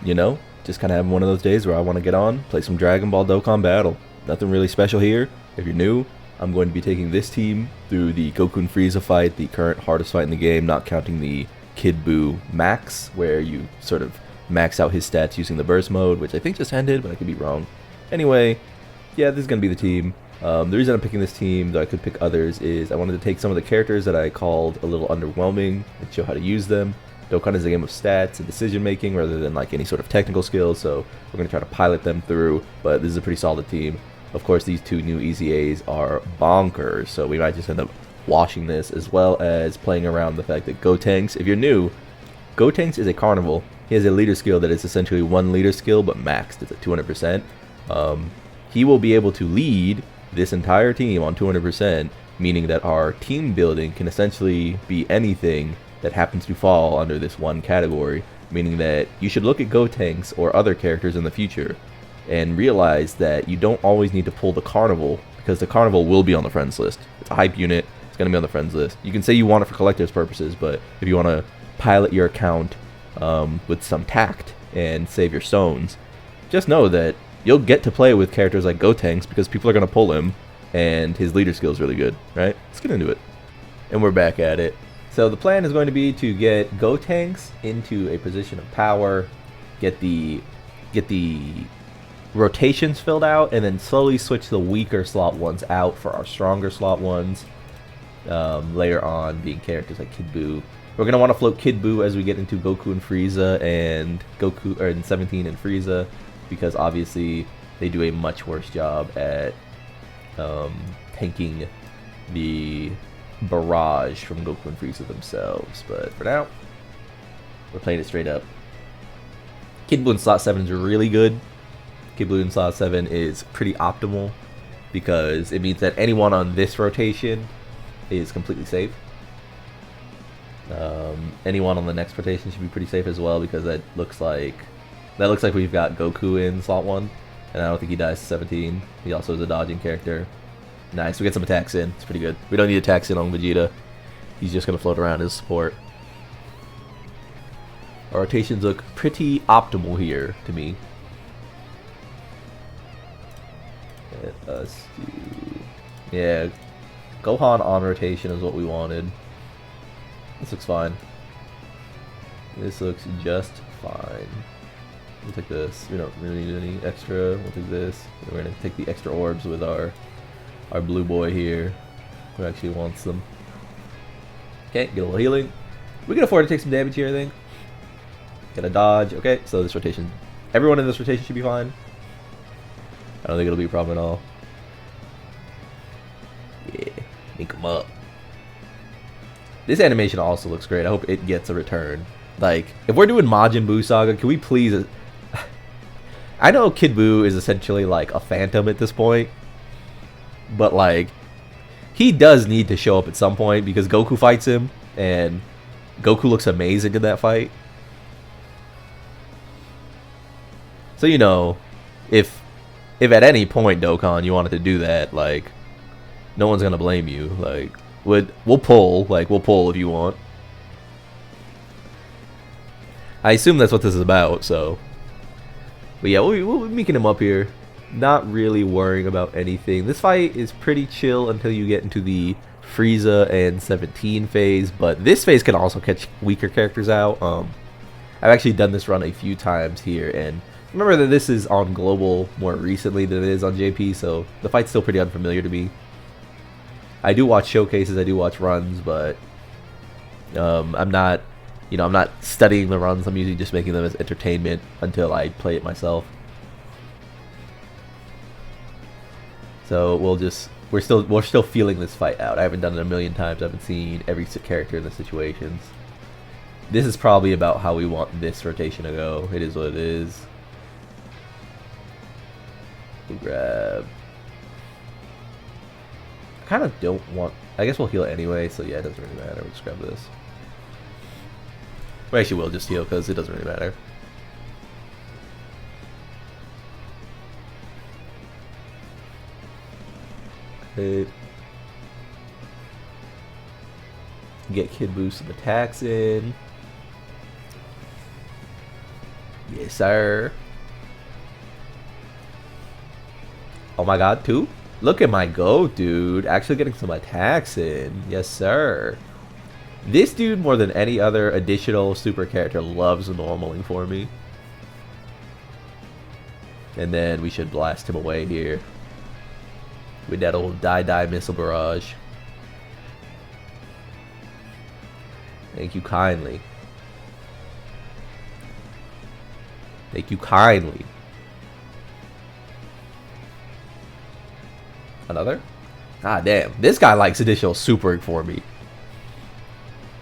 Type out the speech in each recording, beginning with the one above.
you know, just kind of having one of those days where I want to get on, play some Dragon Ball Dokkan Battle. Nothing really special here. If you're new, I'm going to be taking this team through the Goku and Frieza fight, the current hardest fight in the game, not counting the Kid Buu max, where you sort of max out his stats using the burst mode, which I think just ended, but I could be wrong. Anyway, yeah, this is going to be the team. The reason I'm picking this team, though I could pick others, is I wanted to take some of the characters that I called a little underwhelming and show how to use them. Dokkan is a game of stats and decision making rather than like any sort of technical skills, so we're going to try to pilot them through, but this is a pretty solid team. Of course, these two new EZAs are bonkers, so we might just end up washing this, as well as playing around the fact that Gotenks, if you're new, Gotenks is a carnival. He has a leader skill that is essentially one leader skill, but maxed. It's at 200%. He will be able to lead this entire team on 200%, meaning that our team building can essentially be anything that happens to fall under this one category, meaning that you should look at Gotenks or other characters in the future and realize that you don't always need to pull the Carnival, because the Carnival will be on the friends list. It's a hype unit, it's going to be on the friends list. You can say you want it for collector's purposes, but if you want to pilot your account with some tact and save your stones, just know that you'll get to play with characters like Gotenks because people are going to pull him, and his leader skill is really good, right? Let's get into it. And we're back at it. So the plan is going to be to get Gotenks into a position of power, get the rotations filled out, and then slowly switch the weaker slot ones out for our stronger slot ones. Later on, being characters like Kid Buu. We're going to want to float Kid Buu as we get into Goku and Frieza and Goku, or in 17 and Frieza, because obviously they do a much worse job at tanking the barrage from Goku and Frieza themselves. But for now, we're playing it straight up. Kid Buu in slot 7 is really good. Kid Buu in slot 7 is pretty optimal because it means that anyone on this rotation is completely safe. Anyone on the next rotation should be pretty safe as well, because that looks like we've got Goku in slot 1, and I don't think he dies to 17. He also is a dodging character. Nice, we get some attacks in. It's pretty good. We don't need attacks in on Vegeta. He's just going to float around as support. Our rotations look pretty optimal here to me. Let us do... yeah, Gohan on rotation is what we wanted. This looks fine. This looks just fine. We'll take this. We don't really need any extra. We'll take this. We're going to take the extra orbs with our blue boy here, who actually wants them. Okay, get a little healing. We can afford to take some damage here, I think. Get a dodge. Okay, so this rotation, everyone in this rotation should be fine. I don't think it'll be a problem at all. Yeah, link them up. This animation also looks great. I hope it gets a return. Like, if we're doing Majin Buu Saga, can we please... I know Kid Buu is essentially like a phantom at this point, but like, he does need to show up at some point because Goku fights him, and Goku looks amazing in that fight. So, you know, if at any point, Dokkan, you wanted to do that, like, no one's gonna blame you. Like, we'll pull if you want. I assume that's what this is about, so. But yeah, we'll be making him up here. Not really worrying about anything. This fight is pretty chill until you get into the Frieza and 17 phase, but this phase can also catch weaker characters out. I've actually done this run a few times here, and remember that this is on global more recently than it is on JP, so the fight's still pretty unfamiliar to me. I do watch showcases, I do watch runs, but I'm not studying the runs. I'm usually just making them as entertainment until I play it myself. So we're still feeling this fight out. I haven't done it a million times. I haven't seen every character in the situations. This is probably about how we want this rotation to go. It is what it is. We'll grab. I kind of don't want. I guess we'll heal it anyway. So yeah, it doesn't really matter. We'll just grab this. We actually will just heal because it doesn't really matter. Okay. Get Kid Buu some attacks in. Yeah, Yes, sir. Oh my god, 2? Look at my go, dude. Actually getting some attacks in. Yes, sir. This dude, more than any other additional super character, loves normaling for me. And then we should blast him away here with that old die missile barrage. Thank you kindly. Thank you kindly. Another? Ah, damn. This guy likes additional super for me.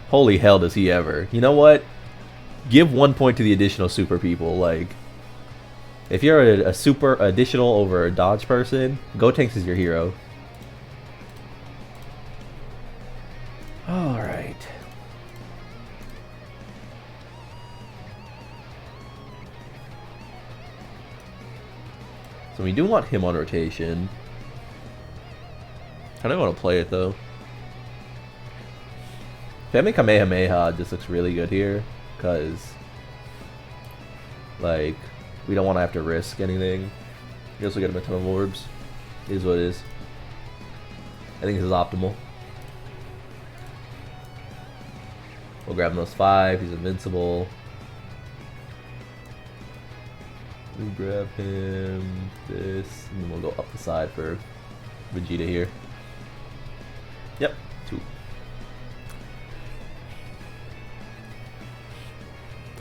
Holy hell does he ever. You know what? Give 1 point to the additional super people. Like, if you're a super additional over a dodge person, Gotenks is your hero. Alright. So we do want him on rotation. I don't want to play it though. Family Kamehameha just looks really good here, because like we don't want to have to risk anything. We also get him a ton of orbs. It is what it is. I think this is optimal. We'll grab him those 5. He's invincible. We grab him this, and then we'll go up the side for Vegeta here. Yep, 2.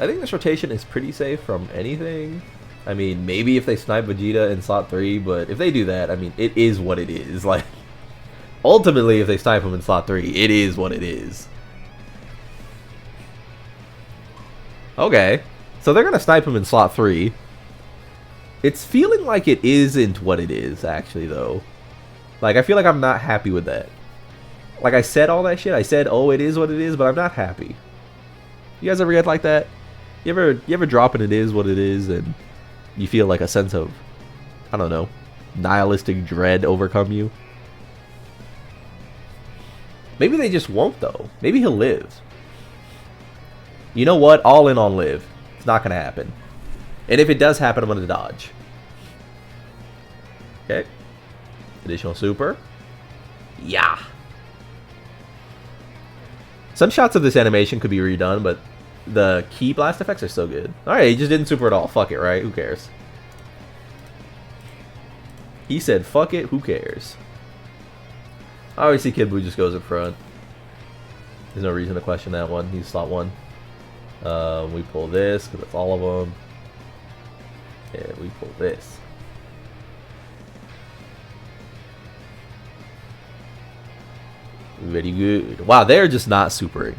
I think this rotation is pretty safe from anything. I mean, maybe if they snipe Vegeta in slot 3, but if they do that, I mean, it is what it is. Like, ultimately, if they snipe him in slot 3, it is what it is. Okay, so they're gonna snipe him in slot 3. It's feeling like it isn't what it is, actually, though. Like, I feel like I'm not happy with that. Like, I said all that shit. I said, oh, it is what it is, but I'm not happy. You guys ever get like that? You ever drop and it is what it is, and you feel like a sense of, I don't know, nihilistic dread overcome you? Maybe they just won't, though. Maybe he'll live. You know what? All in on live. It's not gonna happen. And if it does happen, I'm gonna dodge. Okay. Additional super. Yeah. Some shots of this animation could be redone, but the key blast effects are so good. Alright, he just didn't super at all. Fuck it, right? Who cares? He said, fuck it, who cares? Obviously, Kid Buu just goes in front. There's no reason to question that one. He's slot 1. We pull this, because that's all of them. And we pull this. Very good. Wow, they're just not supering.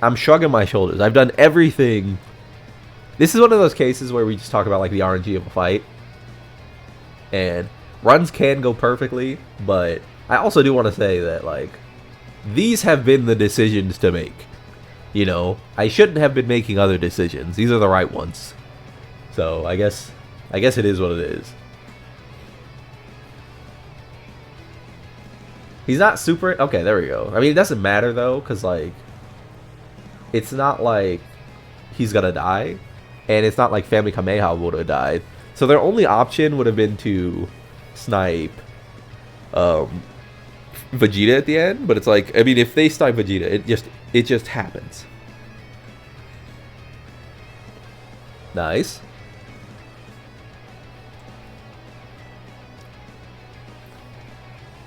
I'm shrugging my shoulders. I've done everything. This is one of those cases where we just talk about like the RNG of a fight. And runs can go perfectly, but I also do want to say that like these have been the decisions to make. You know, I shouldn't have been making other decisions. These are the right ones. So I guess it is what it is. He's not super... Okay, there we go. I mean, it doesn't matter, though, because, like... It's not like he's gonna die. And it's not like Family Kamehameha would have died. So their only option would have been to snipe Vegeta at the end. But it's like, I mean, if they snipe Vegeta, it just happens. Nice.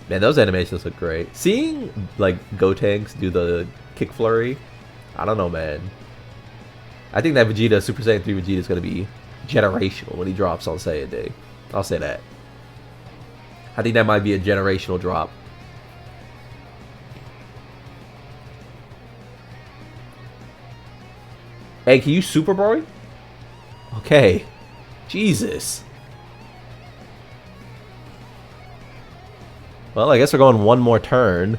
Man, those animations look great. Seeing, like, Gotenks do the kick flurry, I don't know, man. I think that Vegeta, Super Saiyan 3 Vegeta is going to be generational when he drops on Saiyan Day. I'll say that. I think that might be a generational drop. Hey, can you Super Boy? Okay. Jesus. Well, I guess we're going one more turn.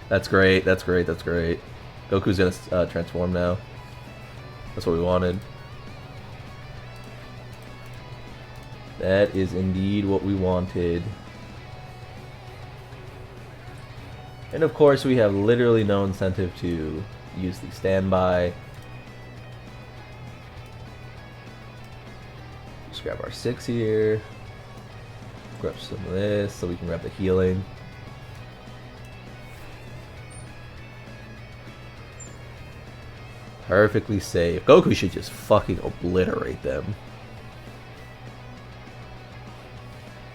That's great, that's great, that's great. Goku's gonna transform now. That's what we wanted. That is indeed what we wanted. And of course, we have literally no incentive to use the standby. Just grab our 6 here. Grab some of this so we can grab the healing. Perfectly safe. Goku should just fucking obliterate them.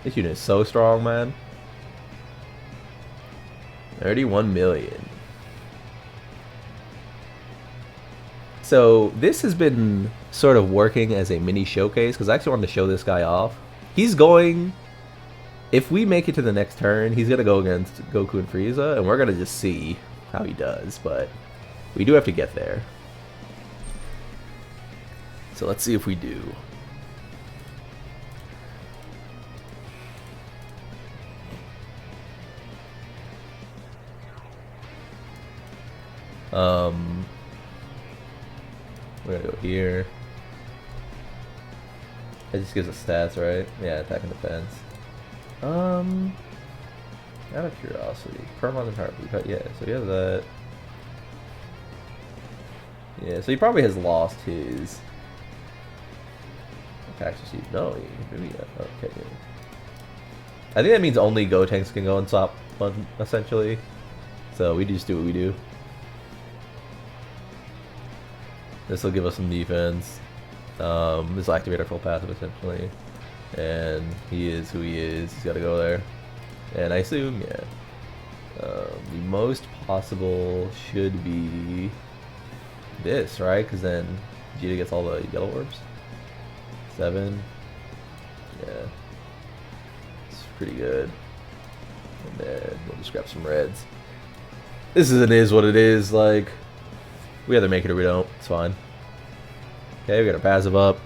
This unit is so strong, man. 31 million. So this has been sort of working as a mini showcase because I actually wanted to show this guy off. He's going, if we make it to the next turn, he's going to go against Goku and Frieza, and we're going to just see how he does, but we do have to get there. So let's see if we do. We're gonna go here. It just gives us stats, right? Yeah, attack and defense. Out of curiosity, Permon and Power Blue. Yeah, so he has that. Yeah, so he probably has lost his attack receipt. No, maybe. Okay. I think that means only Gotenks can go and swap one, essentially. So we just do what we do. This will give us some defense. This will activate our full passive essentially. And he is who he is. He's got to go there. And I assume, yeah. The most possible should be this, right? Because then Vegeta gets all the yellow orbs. 7. Yeah. It's pretty good. And then we'll just grab some reds. This is what it is, like. We either make it or we don't. It's fine. Okay, we got our passive up.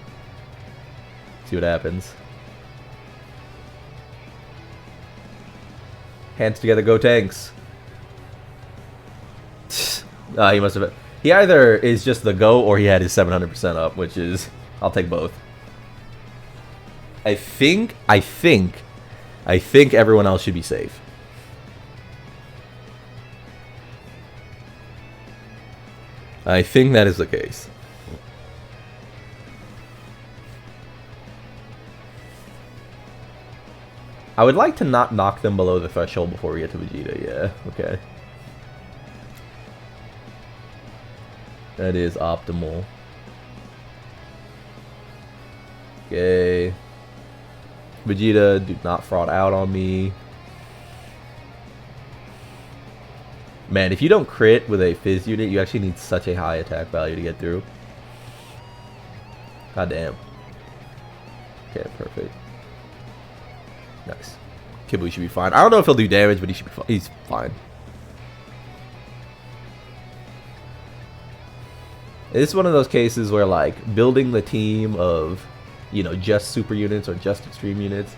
See what happens. Hands together, go tanks. He must have. He either is just the go or he had his 700% up, which is, I'll take both. I think everyone else should be safe. I think that is the case. I would like to not knock them below the threshold before we get to Vegeta. Yeah, okay. That is optimal. Okay. Vegeta, do not fraud out on me. Man, if you don't crit with a Fizz unit, you actually need such a high attack value to get through. God damn. Okay, perfect. Nice. Kibu should be fine. I don't know if he'll do damage, but he should be fine. He's fine. This is one of those cases where, like, building the team of, you know, just super units or just extreme units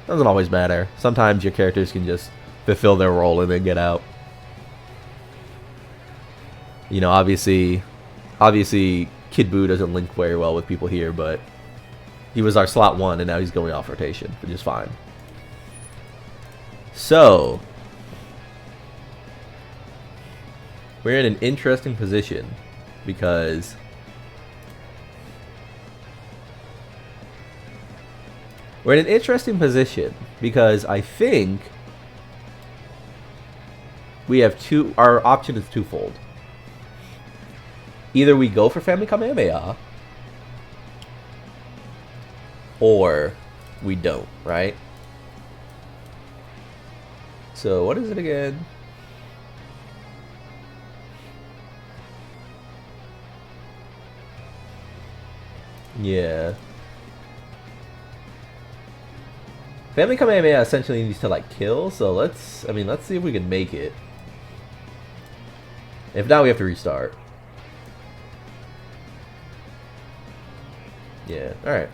doesn't always matter. Sometimes your characters can just fulfill their role and then get out. You know, obviously Kid Buu doesn't link very well with people here, but he was our slot 1 and now he's going off rotation, which is fine. So, we're in an interesting position because I think we have our option is twofold. Either we go for Family Kamehameha, or we don't, right? So, what is it again? Yeah. Family Kamehameha essentially needs to, like, kill, so let's see if we can make it. If not, we have to restart. Yeah, alright.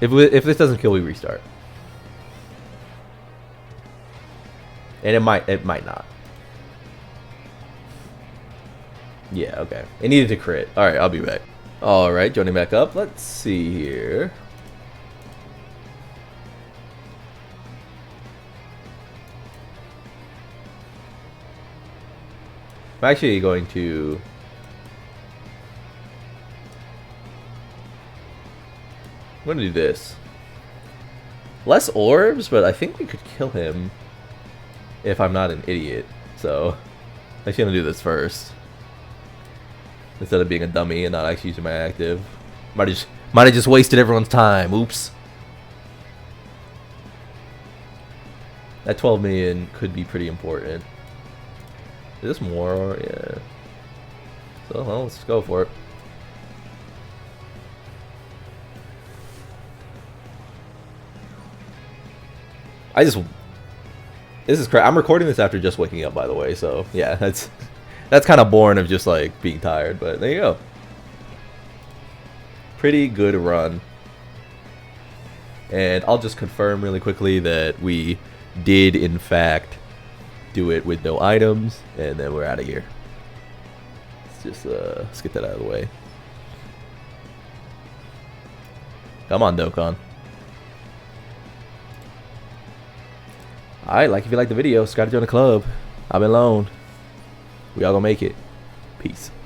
If this doesn't kill, we restart. And it might not. Yeah, okay. It needed to crit. Alright, I'll be back. Alright, joining back up. Let's see here. I'm actually going to... I'm going to do this. Less orbs, but I think we could kill him if I'm not an idiot. So, I'm actually going to do this first. Instead of being a dummy and not actually using my active. Might have just wasted everyone's time. Oops. That 12 million could be pretty important. Is this more? Yeah. So, well, let's go for it. This is crazy. I'm recording this after just waking up, by the way. So yeah, that's kind of born of just like being tired. But there you go. Pretty good run. And I'll just confirm really quickly that we did in fact do it with no items, and then we're out of here. Let's get that out of the way. Come on, Dokkan. Alright, like if you like the video, subscribe to join the club. I've been alone. We all gonna make it. Peace.